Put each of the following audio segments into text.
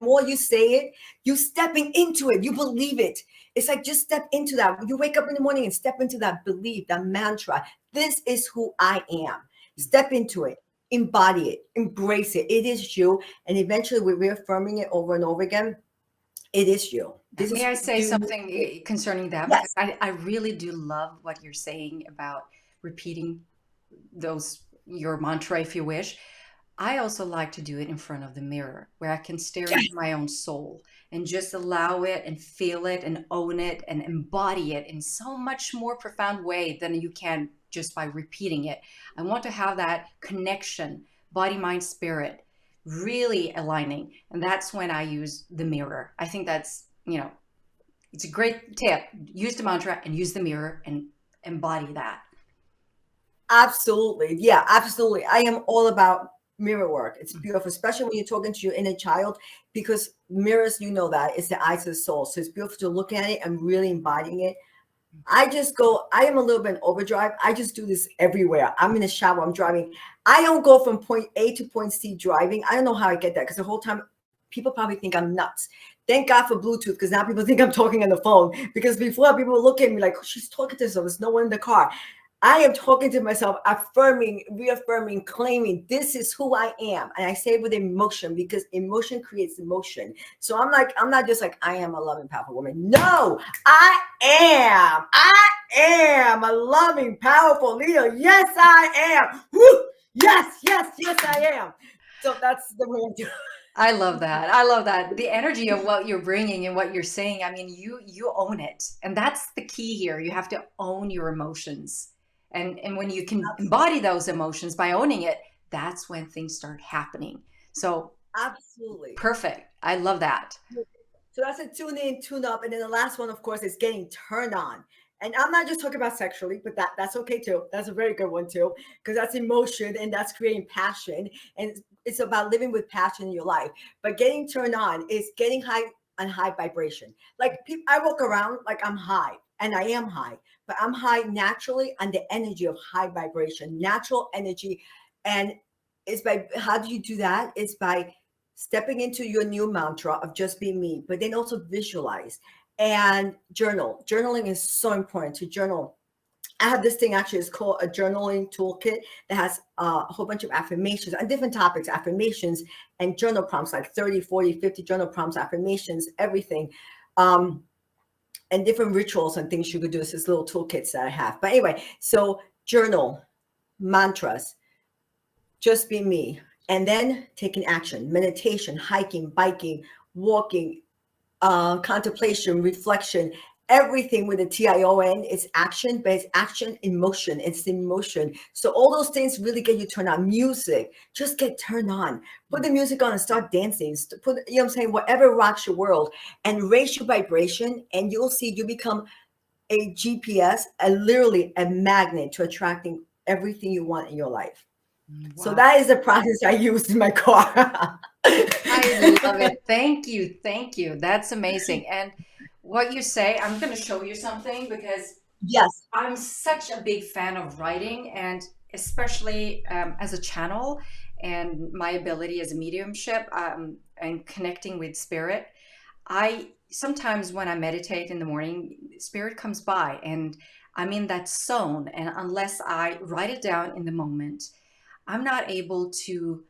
more you say it, you stepping into it. You believe it. It's like just step into that. You wake up in the morning and step into that belief, that mantra. This is who I am. Step into it. Embody it. Embrace it. It is you. And eventually we're reaffirming it over and over again. It is you. This May is I say you. something concerning that? Because Yes. I really do love what you're saying about repeating those, your mantra, if you wish. I also like to do it in front of the mirror where I can stare into my own soul and just allow it and feel it and own it and embody it in so much more profound way than you can just by repeating it. I want to have that connection, body, mind, spirit, really aligning. And that's when I use the mirror. I think that's, it's a great tip. Use the mantra and use the mirror and embody that. Absolutely. Yeah, absolutely. I am all about mirror work. It's beautiful, especially when you're talking to your inner child, because mirrors, you know that, it's the eyes of the soul. So it's beautiful to look at it and really embodying it. I am a little bit in overdrive. I just do this everywhere. I'm in the shower, I'm driving. I don't go from point A to point C driving. I don't know how I get that because the whole time people probably think I'm nuts. Thank God for Bluetooth, because now people think I'm talking on the phone. Because before, people would look at me like, oh, she's talking to herself. There's no one in the car. I am talking to myself, affirming, reaffirming, claiming this is who I am. And I say it with emotion because emotion creates emotion. So I'm not just like, I am a loving, powerful woman. No, I am a loving, powerful leader. Yes, I am. Woo! Yes, yes, yes, I am. So that's the way I do it. I love that. I love that. The energy of what you're bringing and what you're saying. I mean, you own it. And that's the key here. You have to own your emotions. And when you can embody those emotions by owning it, that's when things start happening. So Absolutely. perfect. I love that. So that's a tune in, tune up. And then the last one, of course, is getting turned on. And I'm not just talking about sexually, but that's okay too. That's a very good one too, because that's emotion and that's creating passion. And it's about living with passion in your life. But getting turned on is getting high on high vibration. Like I walk around like I'm high, and I am high, but I'm high naturally on the energy of high vibration, natural energy. And it's by, how do you do that? It's by stepping into your new mantra of just be me, but then also visualize and journal. Journaling is so important to journal. I have this thing, actually, it's called a journaling toolkit that has a whole bunch of affirmations on different topics, affirmations and journal prompts, like 30, 40, 50 journal prompts, affirmations, everything. Um, and different rituals and things you could do. It's this little toolkits that I have. But anyway, so journal, mantras, just be me. And then taking action, meditation, hiking, biking, walking, contemplation, reflection, everything with a TION is action, but it's action in motion. It's in motion. So all those things really get you turned on. Music, just get turned on. Put the music on and start dancing. Put, you know what I'm saying? Whatever rocks your world, and raise your vibration, and you'll see you become a GPS, literally a magnet to attracting everything you want in your life. So Wow. that is the process I use in my car. I love it. Thank you. Thank you. That's amazing. And what you say, I'm going to show you something because Yes. I'm such a big fan of writing, and especially as a channel and my ability as a mediumship and connecting with spirit. I sometimes when I meditate in the morning, spirit comes by and I'm in that zone. And unless I write it down in the moment, I'm not able to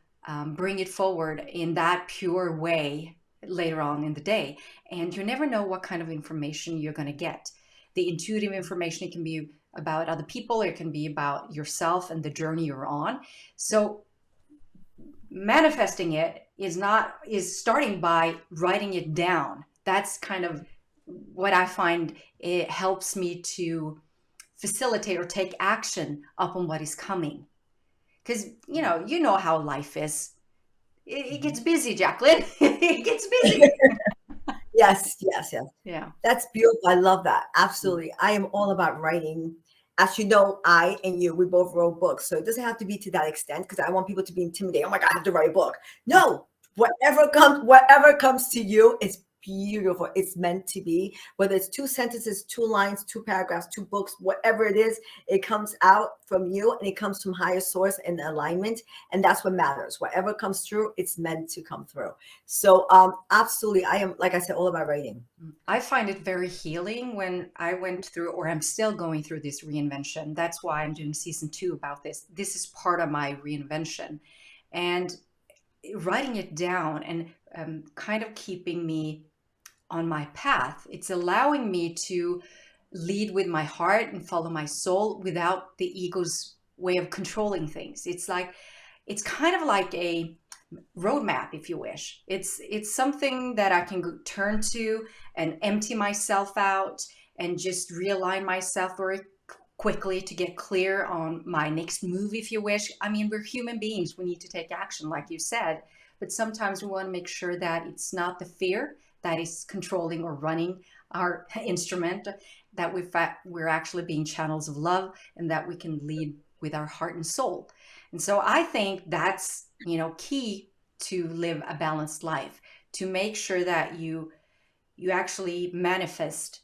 bring it forward in that pure way later on in the day. And you never know what kind of information you're going to get. The intuitive information, it can be about other people, it can be about yourself and the journey you're on. So manifesting it is starting by writing it down. That's kind of what I find it helps me to facilitate or take action upon what is coming. Because you know how life is. It gets busy, Jacqueline. It gets busy. Yes, yes, yes. Yeah. That's beautiful. I love that. Absolutely. I am all about writing. As you know, I and you, we both wrote books. So it doesn't have to be to that extent because I want people to be intimidated. Oh my God, I have to write a book. No, whatever comes to you is beautiful. It's meant to be. Whether it's 2 sentences, 2 lines, 2 paragraphs, 2 books, whatever it is, it comes out from you and it comes from higher source and alignment. And that's what matters. Whatever comes through, it's meant to come through. So absolutely, I am, like I said, all about writing. I find it very healing when I went through, or I'm still going through this reinvention. That's why I'm doing season 2 about this. This is part of my reinvention. And writing it down and kind of keeping me on my path. It's allowing me to lead with my heart and follow my soul without the ego's way of controlling things. It's kind of like a roadmap, if you wish. It's something that I can turn to and empty myself out and just realign myself very quickly to get clear on my next move, if you wish. I mean, we're human beings. We need to take action, like you said. But sometimes we want to make sure that it's not the fear that is controlling or running our instrument, that we're actually being channels of love, and that we can lead with our heart and soul. And so I think that's, key to live a balanced life, to make sure that you actually manifest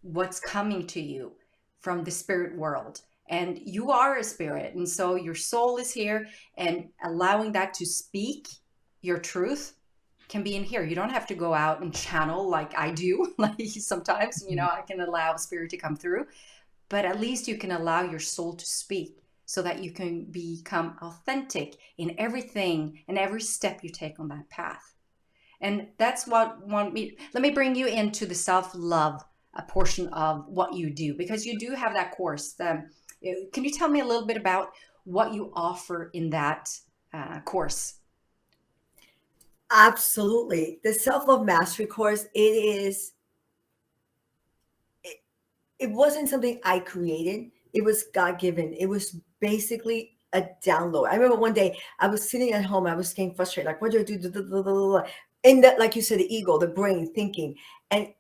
what's coming to you from the spirit world. And you are a spirit. And so your soul is here, and allowing that to speak your truth can be in here. You don't have to go out and channel like I do. Like sometimes, I can allow spirit to come through, but at least you can allow your soul to speak so that you can become authentic in everything and every step you take on that path. And that's let me bring you into the self-love portion of what you do, because you do have that course. Can you tell me a little bit about what you offer in that course? Absolutely. The self-love mastery course, it wasn't something I created. It was God-given. It was basically a download. I remember one day I was sitting at home. I was getting frustrated. Like, what do I do? And that, like you said, the ego, the brain thinking. And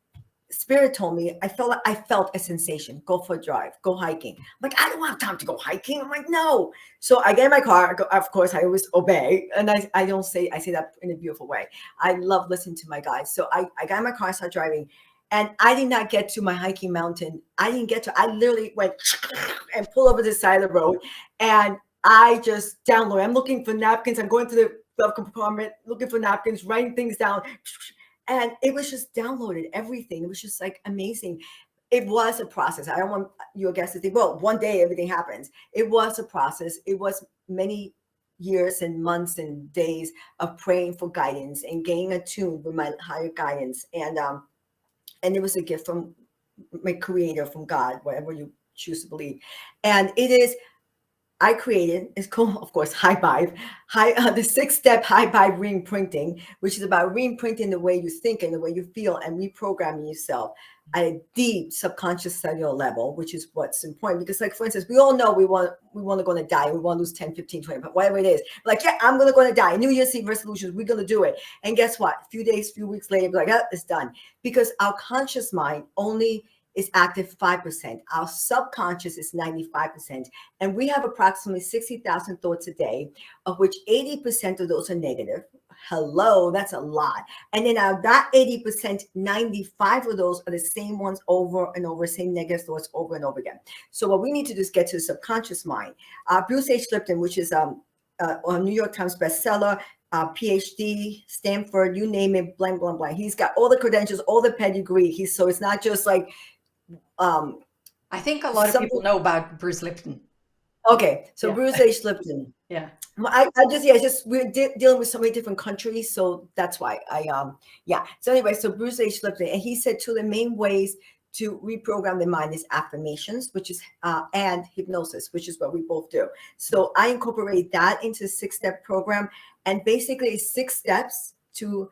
Spirit told me, I felt a sensation. Go for a drive, go hiking. I'm like, I don't have time to go hiking. I'm like, no. So I get in my car. Of course, I always obey. And I say that in a beautiful way. I love listening to my guides. So I got in my car, I started driving. And I did not get to my hiking mountain. I literally went and pulled over to the side of the road. And I just downloaded. I'm looking for napkins. I'm going to the glove compartment, looking for napkins, writing things down. And it was just downloaded everything. It was just like amazing. It was a process. I don't want your guests to think, well, one day everything happens. It was a process. It was many years and months and days of praying for guidance and getting attuned with my higher guidance. And it was a gift from my creator, from God, whatever you choose to believe. And I created, it's called, of course, the 6-step high vibe re-imprinting, which is about re-imprinting the way you think and the way you feel and reprogramming yourself at a deep subconscious cellular level, which is what's important. Because, like, for instance, we all know we want to go on a diet. We want to lose 10, 15, 20, but whatever it is. Like, yeah, I'm going to go on a diet. New Year's Eve resolutions, we're going to do it. And guess what? A few days, few weeks later, we're like, it's done. Because our conscious mind only is active 5%. Our subconscious is 95%. And we have approximately 60,000 thoughts a day, of which 80% of those are negative. Hello, that's a lot. And then out of that 80%, 95 of those are the same ones over and over, same negative thoughts over and over again. So what we need to do is get to the subconscious mind. Bruce H. Lipton, which is a New York Times bestseller, PhD, Stanford, you name it, blank, blank, blank. He's got all the credentials, all the pedigree. So it's not just like, I think a lot of people know about Bruce Lipton. Okay, so yeah. Bruce H. Lipton. Yeah. We're dealing with so many different countries, so that's why So anyway, so Bruce H. Lipton, and he said two of the main ways to reprogram the mind is affirmations, which is and hypnosis, which is what we both do. So I incorporate that into the 6-step program, and basically it's 6 steps to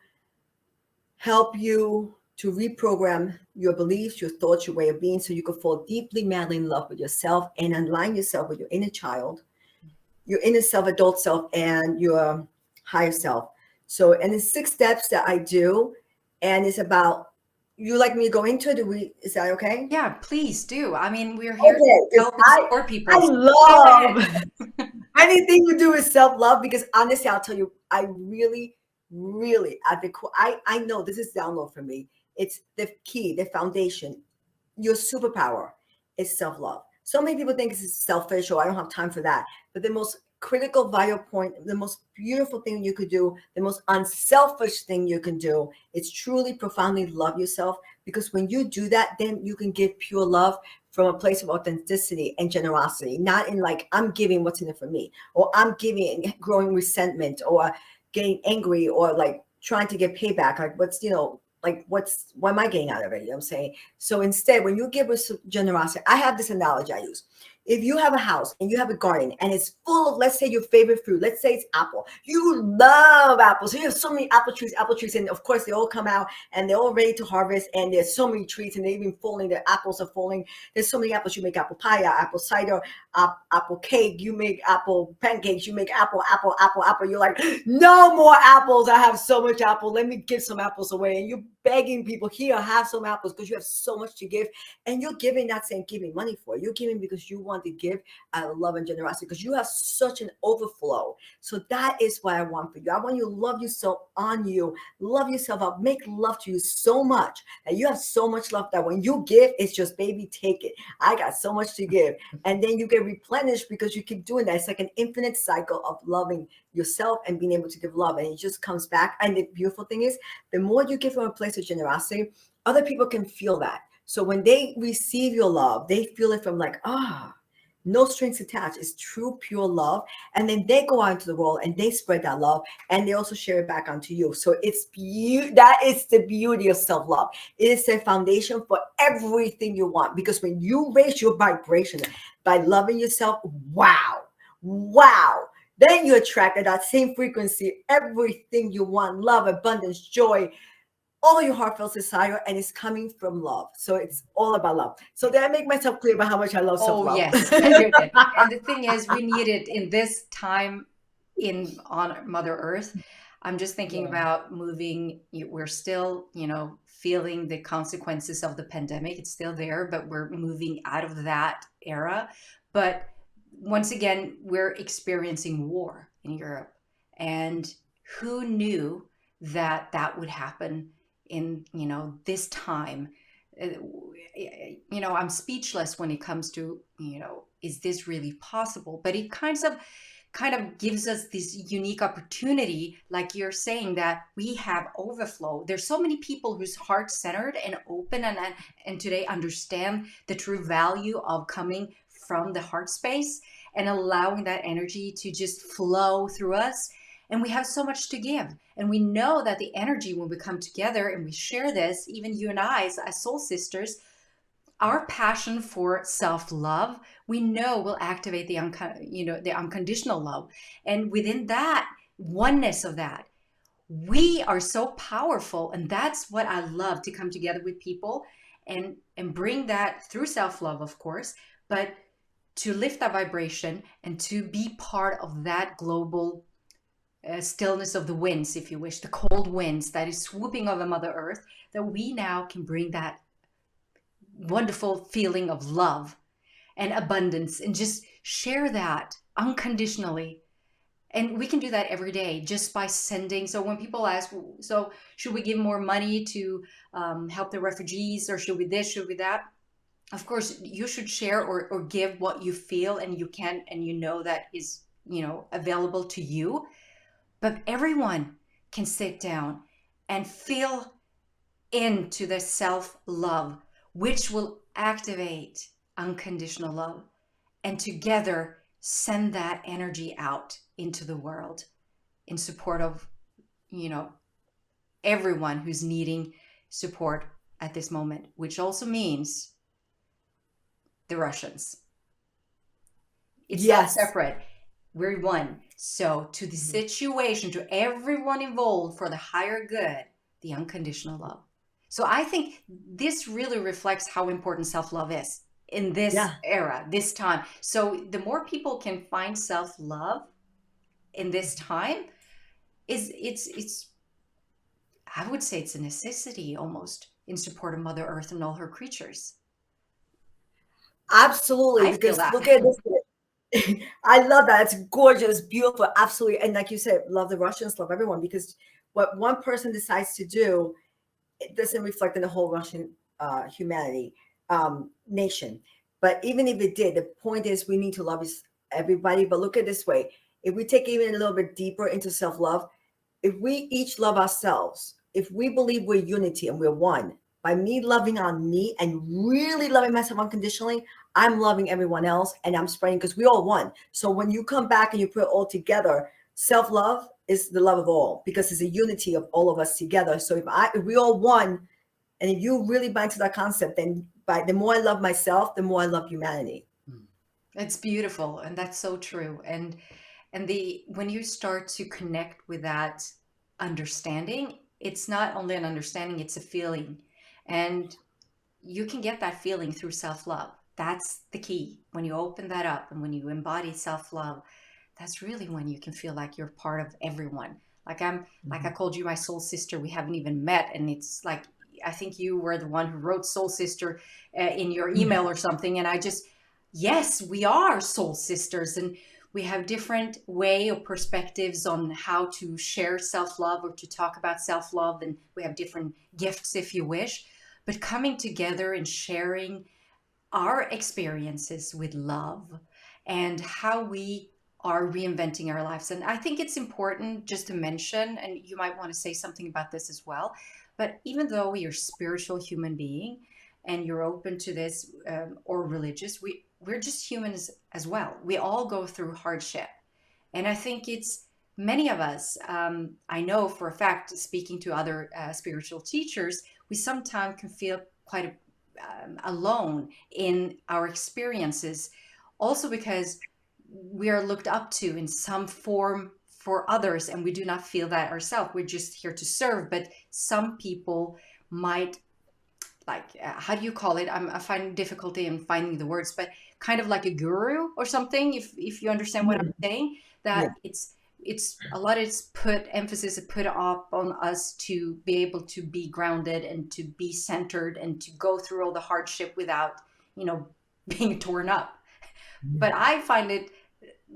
help you to reprogram your beliefs, your thoughts, your way of being, so you can fall deeply, madly in love with yourself and align yourself with your inner child, your inner self, adult self, and your higher self. So, and it's 6 steps that I do, and it's about, you like me to go into it? Is that okay? Yeah, please do. I mean, we're here to help and support people. I love anything you do is self-love, because honestly, I'll tell you, I really really at the core, I know this is download for me. It's the key, the foundation. Your superpower is self-love. So many people think this is selfish or I don't have time for that. But the most critical, vital point, the most beautiful thing you could do, the most unselfish thing you can do is truly profoundly love yourself. Because when you do that, then you can give pure love from a place of authenticity and generosity, not in like, I'm giving what's in it for me, or I'm giving growing resentment or getting angry or like trying to get payback. Like what's, like what am I getting out of it? You know what I'm saying? So instead, when you give with generosity, I have this analogy I use. If you have a house and you have a garden and it's full of, let's say, your favorite fruit, let's say it's apple. You love apples. So you have so many apple trees, and of course they all come out and they're all ready to harvest. And there's so many trees and they're even falling. The apples are falling. There's so many apples. You make apple pie, apple cider, apple cake. You make apple pancakes. You make apple. You're like, no more apples. I have so much apple. Let me give some apples away. And you're begging people, here, have some apples, because you have so much to give. And you're giving, not saying giving money for it. You're giving because you want to give out of love and generosity, because you have such an overflow. So that is what I want for you. I want you to love yourself on you, love yourself up, make love to you so much that you have so much love that when you give, it's just, baby, take it. I got so much to give. And then you get replenished because you keep doing that. It's like an infinite cycle of loving yourself and being able to give love. And it just comes back. And the beautiful thing is, the more you give from a place of generosity, other people can feel that. So when they receive your love, they feel it from like, no strings attached. It's true, pure love. And then they go out into the world and they spread that love and they also share it back onto you. So it's that is the beauty of self-love. It is the foundation for everything you want, because when you raise your vibration by loving yourself, wow, then you attract at that same frequency everything you want: love, abundance, joy, all your heartfelt desire, and it's coming from love. So it's all about love. So did I make myself clear about how much I love self-love? Yes, you did. And the thing is, we need it in this time on Mother Earth. I'm just thinking about moving. We're still, feeling the consequences of the pandemic. It's still there, but we're moving out of that era. But once again, we're experiencing war in Europe. And who knew that that would happen in, this time? I'm speechless when it comes to, is this really possible? But it kind of gives us this unique opportunity, like you're saying, that we have overflow. There's so many people whose heart centered and open and today understand the true value of coming from the heart space and allowing that energy to just flow through us. And we have so much to give. And we know that the energy, when we come together and we share this, even you and I, as soul sisters, our passion for self-love, we know will activate the unconditional love. And within that oneness of that, we are so powerful. And that's what I love, to come together with people and bring that through self-love, of course, but to lift that vibration and to be part of that global stillness of the winds, if you wish, the cold winds that is swooping over Mother Earth, that we now can bring that wonderful feeling of love and abundance and just share that unconditionally. And we can do that every day just by sending. So when people ask, so should we give more money to help the refugees, or should we this, should we that? Of course, you should share or give what you feel and you can, and that is, available to you. But everyone can sit down and feel into the self-love, which will activate unconditional love, and together send that energy out into the world in support of, everyone who's needing support at this moment, which also means the Russians. It's not separate. We're one. So to the situation, to everyone involved, for the higher good, the unconditional love. So I think this really reflects how important self-love is in this era, this time. So the more people can find self-love in this time, it's I would say it's a necessity almost in support of Mother Earth and all her creatures. Absolutely. I feel that. Look at this. I love that. It's gorgeous, beautiful, absolutely. And like you said, love the Russians, love everyone, because what one person decides to do, it doesn't reflect on the whole Russian humanity nation. But even if it did, the point is we need to love everybody. But look at it this way: if we take even a little bit deeper into self love, if we each love ourselves, if we believe we're unity and we're one, by me loving on me and really loving myself unconditionally, I'm loving everyone else and I'm spreading because we all one. So when you come back and you put it all together, self love is the love of all because it's a unity of all of us together. So if we all one, and if you really buy into that concept, then by the more I love myself, the more I love humanity. It's beautiful, and that's so true. And the when you start to connect with that understanding, it's not only an understanding, it's a feeling. And you can get that feeling through self-love. That's the key. When you open that up and when you embody self-love, that's really when you can feel like you're part of everyone. Like I called you my soul sister. We haven't even met, and it's like I think you were the one who wrote soul sister in your email or something. And I just, yes, we are soul sisters, and we have different way or perspectives on how to share self-love or to talk about self-love, and we have different gifts, if you wish. But coming together and sharing our experiences with love and how we are reinventing our lives. And I think it's important just to mention, and you might want to say something about this as well, but even though you're a spiritual human being and you're open to this or religious, we're just humans as well. We all go through hardship. And I think it's many of us, I know for a fact, speaking to other spiritual teachers, we sometimes can feel quite alone in our experiences, also because we are looked up to in some form for others, and we do not feel that ourselves. We're just here to serve. But some people might, like, how do you call it? I find difficulty in finding the words, but kind of like a guru or something, if you understand what I'm saying, that Yeah. it's a lot of it's put emphasis put up on us to be able to be grounded and to be centered and to go through all the hardship without, you know, being torn up. But I find it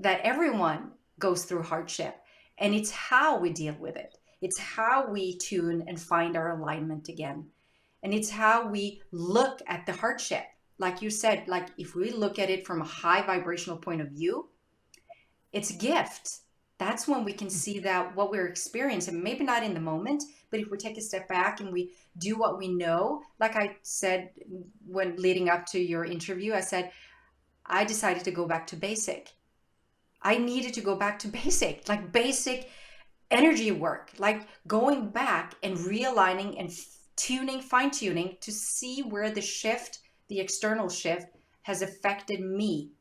that everyone goes through hardship, and it's how we deal with it. It's how we tune and find our alignment again. And it's how we look at the hardship. Like you said, like if we look at it from a high vibrational point of view, it's a gift. That's when we can see that what we're experiencing, maybe not in the moment, but if we take a step back and we do what we know, like I said when leading up to your interview, I said, I decided to go back to basic. I needed to go back to basic, like basic energy work, like going back and realigning and tuning, fine tuning to see where the shift, the external shift, has affected me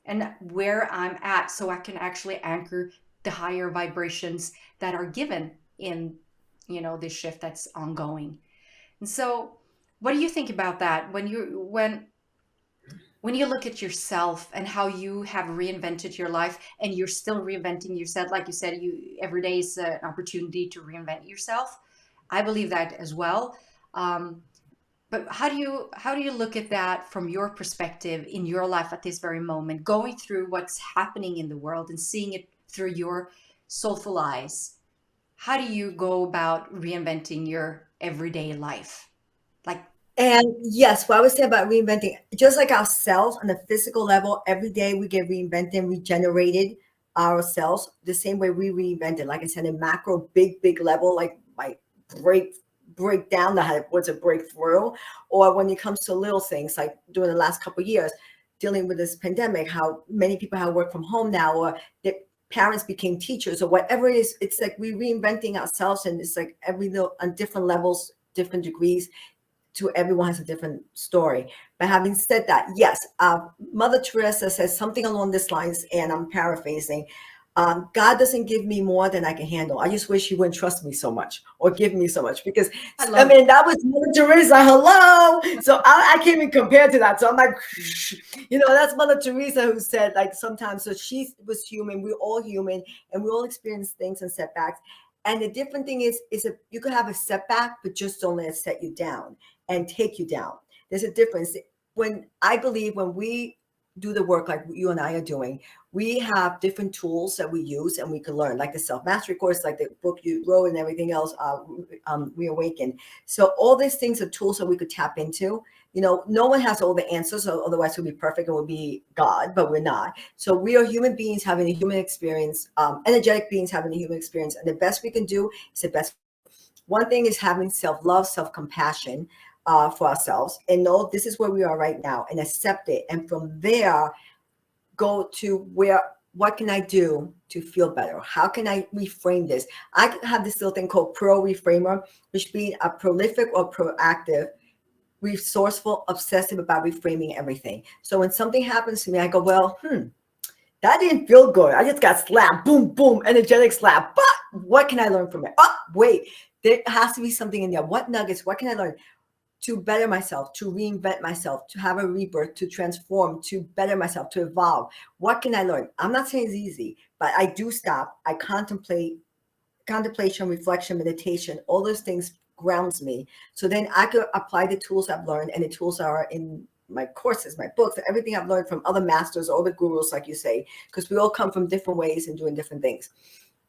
and where I'm at, so I can actually anchor the higher vibrations that are given in, you know, this shift that's ongoing. And so, what do you think about that when you look at yourself and how you have reinvented your life and you're still reinventing yourself? Like you said, you every day is an opportunity to reinvent yourself. I believe that as well. Um, but how do you look at that from your perspective in your life at this very moment, going through what's happening in the world and seeing it through your soulful eyes? How do you go about reinventing your everyday life? Like, And yes, what I would say about reinventing, just like ourselves on the physical level, every day we get reinvented, regenerated ourselves the same way we reinvented. Like I said, in macro, big level, like break break down the what's a breakthrough, or when it comes to little things like during the last couple of years, dealing with this pandemic, how many people have worked from home now, or their parents became teachers, or whatever it is. It's like we reinventing ourselves, and it's like every little on different levels, different degrees, to everyone has a different story. But having said that, yes, Mother Teresa says something along these lines, and I'm paraphrasing. God doesn't give me more than I can handle. I just wish He wouldn't trust me so much or give me so much, because I I love mean that was Mother Teresa. Hello, so I can't even compare to that. So I'm like, that's Mother Teresa who said like sometimes. So she was human. We're all human, and we all experience things and setbacks. And the different thing is if you could have a setback, but just don't let it set you down and take you down. There's a difference. When I believe when we do the work like you and I are doing, we have different tools that we use and we can learn, like the self mastery course, like the book you wrote, and everything else. Reawaken. So all these things are tools that we could tap into. No one has all the answers, so otherwise we'll be perfect and we'll be God, but we're not. So we are human beings having a human experience, energetic beings having a human experience, and the best we can do is the best. One thing is having self-love, self-compassion for ourselves, and know this is where we are right now, and accept it. And from there, go to what can I do to feel better? How can I reframe this? I have this little thing called pro reframer, which means a prolific or proactive, resourceful, obsessive about reframing everything. So when something happens to me, I go, well, that didn't feel good. I just got slapped, boom, boom, energetic slap. But what can I learn from it? Oh, wait, there has to be something in there. What nuggets? What can I learn to better myself, to reinvent myself, to have a rebirth, to transform, to better myself, to evolve? What can I learn? I'm not saying it's easy, but I do stop. I contemplation, reflection, meditation, all those things grounds me. So then I could apply the tools I've learned, and the tools are in my courses, my books, everything I've learned from other masters, all the gurus, like you say, because we all come from different ways and doing different things.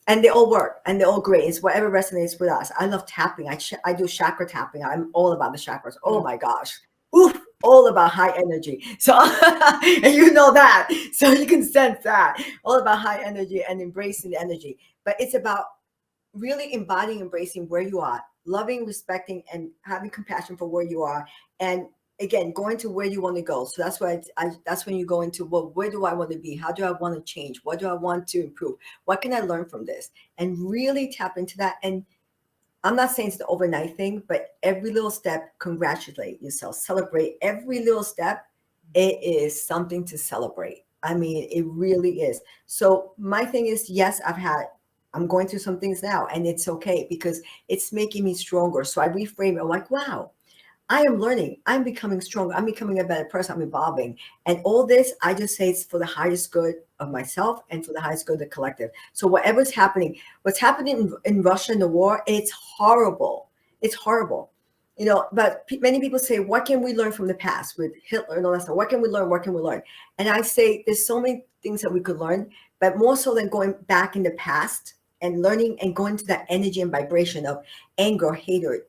And they all work and they're all great. It's whatever resonates with us. I love tapping. I do chakra tapping. I'm all about the chakras. Oh my gosh. Oof, all about high energy. So, and you know that. So you can sense that. All about high energy and embracing the energy. But it's about really embodying, embracing where you are, loving, respecting, and having compassion for where you are. And again, going to where you want to go. So that's why that's when you go into, well, where do I want to be? How do I want to change? What do I want to improve? What can I learn from this? And really tap into that. And I'm not saying it's the overnight thing, but every little step, congratulate yourself, celebrate every little step. It is something to celebrate. I mean, it really is. So my thing is, yes, I'm going through some things now, and it's okay because it's making me stronger. So I reframe it. I'm like, wow, I am learning. I'm becoming stronger. I'm becoming a better person. I'm evolving. And all this, I just say it's for the highest good of myself and for the highest good of the collective. So whatever's happening, what's happening in Russia in the war, it's horrible. It's horrible. But many people say, what can we learn from the past with Hitler and all that stuff? What can we learn? What can we learn? And I say there's so many things that we could learn, but more so than going back in the past and learning and going to that energy and vibration of anger, hatred,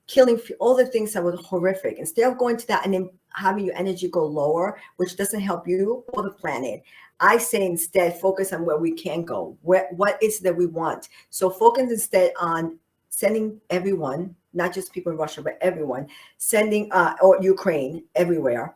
killing, all the things that were horrific. Instead of going to that and then having your energy go lower, which doesn't help you or the planet, I say instead focus on where we can go. What is that we want? So focus instead on sending everyone, not just people in Russia, but everyone, sending or Ukraine, everywhere,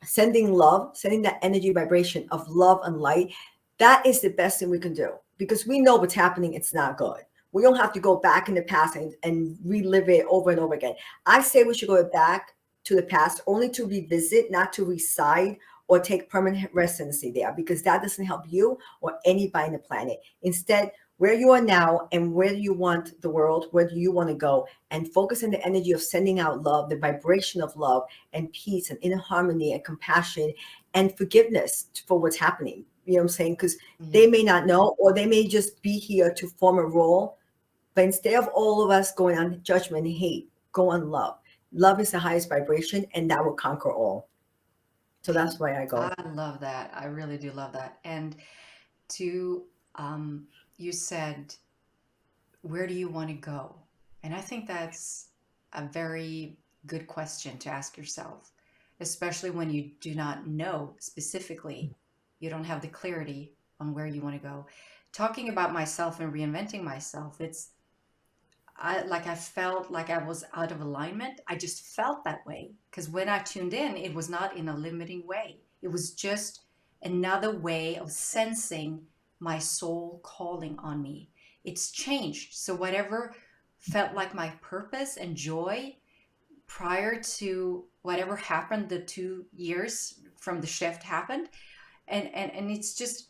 sending love, sending that energy vibration of love and light. That is the best thing we can do because we know what's happening. It's not good. We don't have to go back in the past and relive it over and over again. I say we should go back to the past only to revisit, not to reside or take permanent residency there, because that doesn't help you or anybody on the planet. Instead, where you are now and where you want the world, where do you want to go, and focus on the energy of sending out love, the vibration of love and peace and inner harmony and compassion and forgiveness for what's happening. You know what I'm saying? Because they may not know, or they may just be here to form a role. But instead of all of us going on judgment and hate, go on love. Love is the highest vibration, and that will conquer all. So that's why I go. I love that. I really do love that. And to you said, where do you want to go? And I think that's a very good question to ask yourself, especially when you do not know specifically. You don't have the clarity on where you want to go. Talking about myself and reinventing myself, I felt like I was out of alignment. I just felt that way because when I tuned in, it was not in a limiting way. It was just another way of sensing my soul calling on me. It's changed. So whatever felt like my purpose and joy prior to whatever happened, the 2 years from the shift happened, and it's just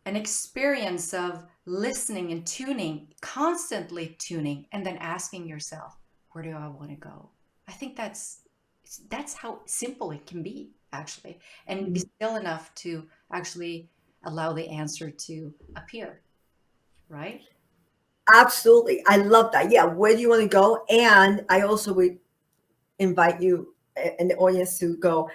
an experience of listening and tuning, constantly tuning, and then asking yourself, where do I want to go? I think that's how simple it can be, actually, and be still enough to actually allow the answer to appear, right? Absolutely. I love that. Yeah. Where do you want to go? And I also would invite you and the audience to go,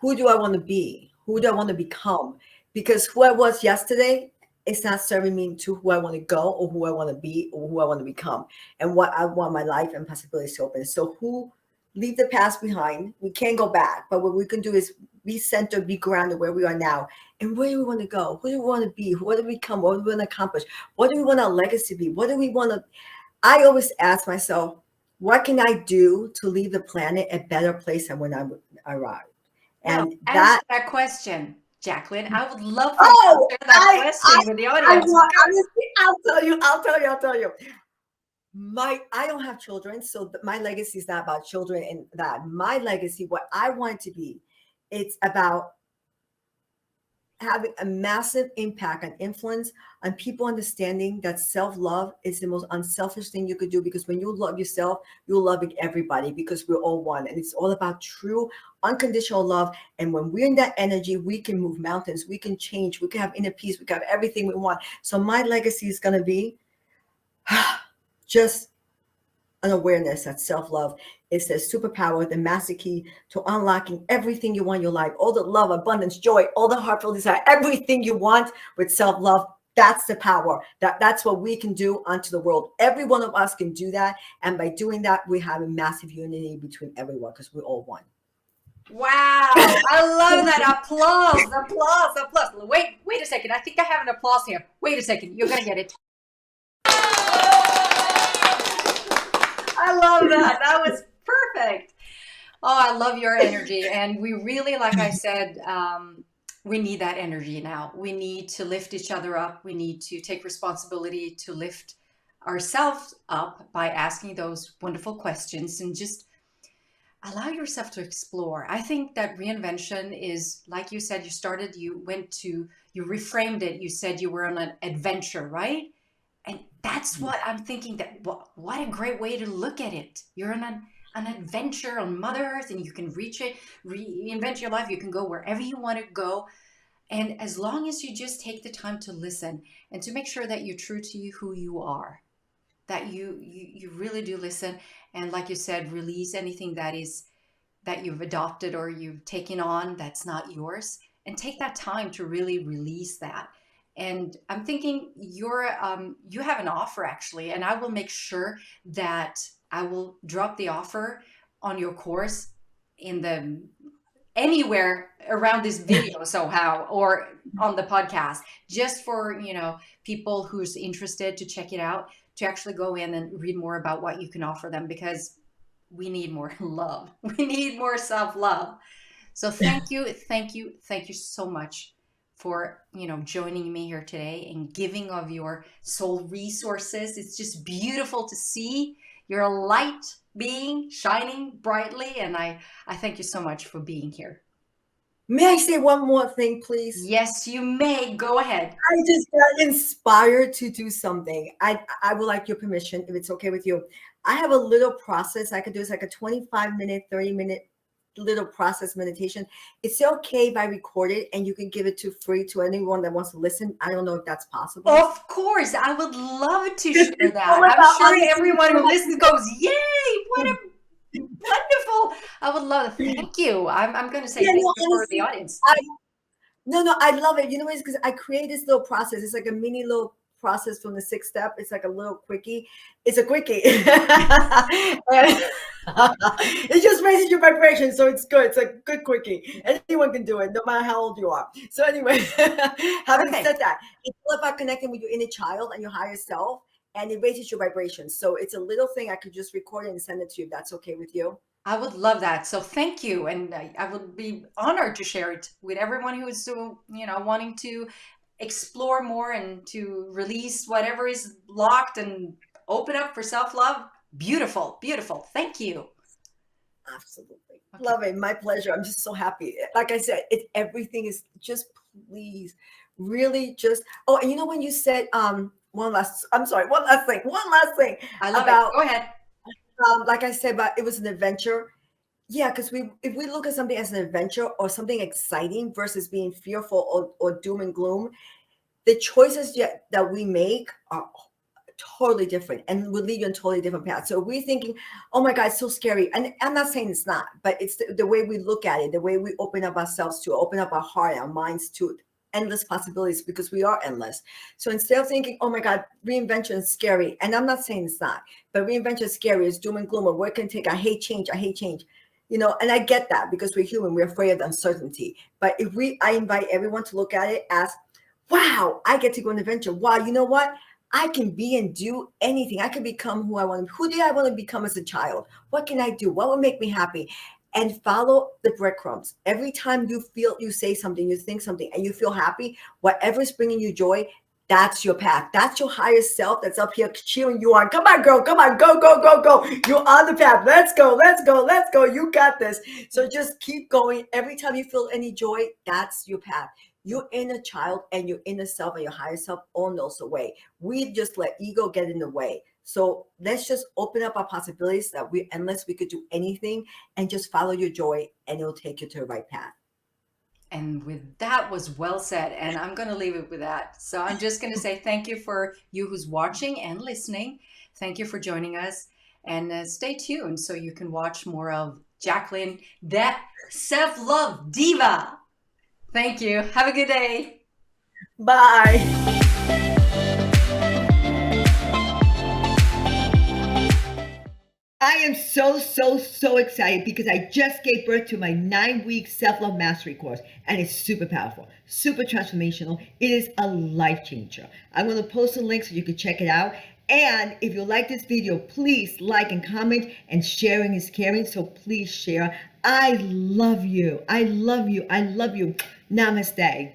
who do I want to be? Who do I want to become? Because who I was yesterday, it's not serving me to who I want to go or who I want to be or who I want to become and what I want my life and possibilities to open. So who leave the past behind. We can't go back, but what we can do is be centered, be grounded where we are now. And where do we want to go? Who do we want to be? What do we become? What do we want to accomplish? What do we want our legacy to be? What do we want to I always ask myself, what can I do to leave the planet a better place than when I arrived? Well, And answer that, that question, Jacqueline. I would love for you to oh, share that question with the audience. want, Go. honestly, I'll tell you. I don't have children, so my legacy is not about children and that. My legacy, what I want it to be, it's about having a massive impact and influence on people understanding that self-love is the most unselfish thing you could do, because when you love yourself, you'll love everybody, because we're all one, and it's all about true unconditional love. And when we're in that energy, we can move mountains, we can change, we can have inner peace, we can have everything we want. So my legacy is going to be just an awareness that self-love is the superpower, the master key to unlocking everything you want in your life, all the love, abundance, joy, all the heartfelt desire, everything you want with self-love. That's the power. That's what we can do unto the world. Every one of us can do that. And by doing that, we have a massive unity between everyone, because we're all one. Wow, I love that. Applause, applause, applause. Wait a second. I think I have an applause here. Wait a second. You're going to get it. I love that. That was perfect. Oh, I love your energy. And we really, like I said, we need that energy now. We need to lift each other up. We need to take responsibility to lift ourselves up by asking those wonderful questions and just allow yourself to explore. I think that reinvention is, like you said, you reframed it. You said you were on an adventure, right? And that's what I'm thinking, that what a great way to look at it. You're on an adventure on Mother Earth, and you can reach it, reinvent your life. You can go wherever you want to go. And as long as you just take the time to listen and to make sure that you're true to who you are, that you really do listen. And like you said, release anything that you've adopted or you've taken on that's not yours, and take that time to really release that. And I'm thinking you have an offer, actually, and I will make sure that I will drop the offer on your course in the anywhere around this video somehow, or on the podcast, just for people who's interested to check it out, to actually go in and read more about what you can offer them, because we need more love. We need more self-love. So thank you so much for joining me here today and giving of your soul resources. It's just beautiful to see your light being shining brightly, and I thank you so much for being here. May I say one more thing, please? Yes, you may. Go ahead. I just got inspired to do something. I would like your permission, if it's okay with you. I have a little process I could do. It's like a 25-minute, 30-minute little process meditation. It's okay if I record it and you can give it to free to anyone that wants to listen. I don't know if that's possible. Of course, I would love to share that. I'm sure everyone who listens goes, "Yay! What a wonderful!" I would love it. Thank you. I'm going to say thank you for the audience. No, I love it. You know, it's because I create this little process. It's like a mini little process from the 6th step. It's like a little quickie. It's a quickie. It just raises your vibration, so it's good. It's a good quickie. Anyone can do it, no matter how old you are. So anyway, having said that, it's all about connecting with your inner child and your higher self, and it raises your vibration. So it's a little thing. I could just record it and send it to you, if that's okay with you. I would love that. So thank you. And I would be honored to share it with everyone who is wanting to explore more and to release whatever is locked and open up for self-love. Beautiful, beautiful. Thank you. Absolutely. Okay. Love it. My pleasure. I'm just so happy. Like I said, everything is just, please, really just, oh, and when you said, one last thing. I love it. Go ahead. Like I said, but it was an adventure. Yeah, because if we look at something as an adventure or something exciting versus being fearful or doom and gloom, the choices that we make are totally different and will lead you on totally different paths. So we're thinking, oh my God, it's so scary. And I'm not saying it's not, but it's the way we look at it, the way we open up ourselves to, open up our heart, our minds to endless possibilities, because we are endless. So instead of thinking, oh my God, reinvention is scary, and I'm not saying it's not, but reinvention is scary, it's doom and gloom, or where can take, I hate change, I hate change. And I get that because we're human, we're afraid of uncertainty. But I invite everyone to look at it as, wow, I get to go on an adventure. Wow, you know what? I can be and do anything. I can become who I want. Who did I want to become as a child? What can I do? What will make me happy? And follow the breadcrumbs. Every time you say something, you think something, and you feel happy, whatever's bringing you joy, that's your path. That's your higher self that's up here cheering you on. Come on, girl. Come on. Go, go, go, go. You're on the path. Let's go. Let's go. Let's go. You got this. So just keep going. Every time you feel any joy, that's your path. Your inner child and your inner self and your higher self all knows the way. We just let ego get in the way. So let's just open up our possibilities that unless we could do anything, and just follow your joy, and it'll take you to the right path. And with that was well said. And I'm going to leave it with that. So I'm just going to say thank you for you who's watching and listening. Thank you for joining us. And stay tuned so you can watch more of Jacqueline, that self-love diva. Thank you. Have a good day. Bye. I am so excited because I just gave birth to my 9-week self-love mastery course, and it's super powerful, super transformational. It is a life changer. I'm going to post a link so you can check it out. And if you like this video, please like and comment, and sharing is caring. So please share. I love you. I love you. I love you. Namaste.